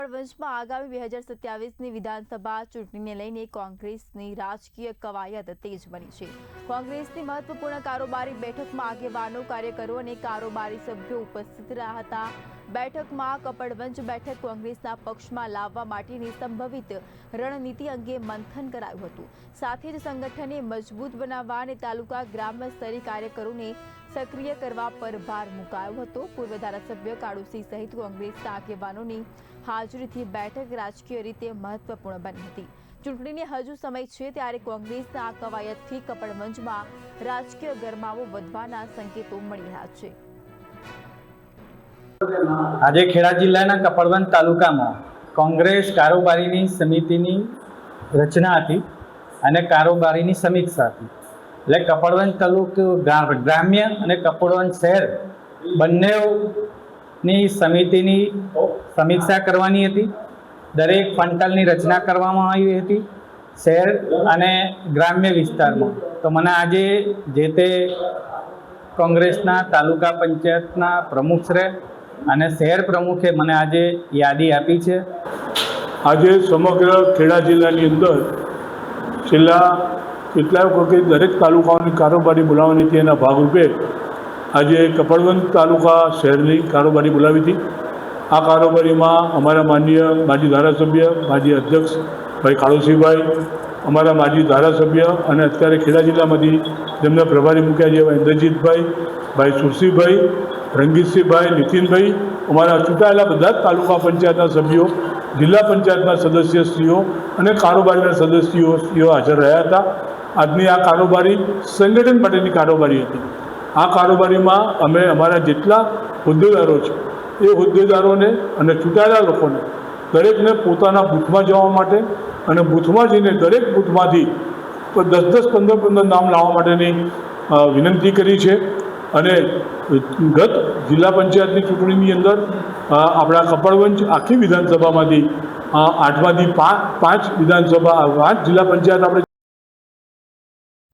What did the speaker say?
કપડવંજમાં આગામી 2027ની વિધાનસભા ચૂંટણીને લઈને કોંગ્રેસની રાજકીય કવાયત તેજ બની છે। કોંગ્રેસની મહત્વપૂર્ણ કારોબારી બેઠકમાં આગેવાનો, કાર્યકરો અને કારોબારી સભ્યો ઉપસ્થિત રહ્યા હતા। બેઠકમાં કપડવંજ બેઠક કોંગ્રેસના પક્ષમાં લાવવા માટેની સંભવિત રણનીતિ અંગે મંથન કરાયું હતું। સાથે જ સંગઠનને મજબૂત બનાવવા અને તાલુકા ગ્રામ્ય સ્તરે કાર્યકરોને સક્રિય કરવા પર ભાર મુકાયો હતો। પૂર્વ ધારાસભ્ય કાળુસિંહ સહિત કોંગ્રેસના આગેવાનોની હાજરીથી બેઠક રાજકીય રીતે મહત્વપૂર્ણ બની હતી। ચૂંટણીને હજુ સમય છે ત્યારે કોંગ્રેસના આ કવાયતથી કપડવંજમાં રાજકીય ગરમાવો વધવાના સંકેતો મળી રહ્યા છે। આજે ખેડા જિલ્લાના કપડવંજ તાલુકામાં કોંગ્રેસ કારોબારીની સમિતિની રચના હતી અને કારોબારીની સમીક્ષા હતી। એટલે કપડવંજ તાલુકો ગ્રામ્ય અને કપડવંજ શહેર બંનેની સમિતિની સમીક્ષા કરવાની હતી। દરેક પંટાલની રચના કરવામાં આવી હતી શહેર અને ગ્રામ્ય વિસ્તારમાં। તો મને આજે જે તે કોંગ્રેસના તાલુકા પંચાયતના પ્રમુખશ્રી અને શહેર પ્રમુખે મને આજે યાદી આપી છે। આજે સમગ્ર ખેડા જિલ્લાની અંદર છેલ્લા કેટલાક વખત દરેક તાલુકાઓની કારોબારી બોલાવવાની હતી। એના ભાગરૂપે આજે કપડવંજ તાલુકા શહેરની કારોબારી બોલાવી હતી। આ કારોબારીમાં અમારા માનનીય માજી ધારાસભ્ય, માજી અધ્યક્ષ ભાઈ કાળુસિંહભાઈ, અમારા માજી ધારાસભ્ય અને અત્યારે ખેડા જિલ્લામાંથી જેમને પ્રભારી મૂક્યા છે એવા ઇન્દ્રજીતભાઈ, ભાઈ સુરસિંહભાઈ, રંગીતસિંહભાઈ, નીતિનભાઈ, અમારા ચૂંટાયેલા બધા જ તાલુકા પંચાયતના સભ્યો, જિલ્લા પંચાયતના સદસ્યશ્રીઓ અને કારોબારીના સદસ્યોશ્રીઓ હાજર રહ્યા હતા। આજની આ કારોબારી સંગઠન માટેની કારોબારી હતી। આ કારોબારીમાં અમે અમારા જેટલા હોદ્દેદારો છે એ હોદ્દેદારોને અને ચૂંટાયેલા લોકોને દરેકને પોતાના બૂથમાં જવા માટે અને બૂથમાં જઈને દરેક બૂથમાંથી 10-10, 15-15 નામ લાવવા માટેની વિનંતી કરી છે। અને ગત જિલ્લા પંચાયતની ચૂંટણીની અંદર આપણા કપડવંજ આખી વિધાનસભામાંથી 8માંથી 5 વિધાનસભા 5 જિલ્લા પંચાયત આપણે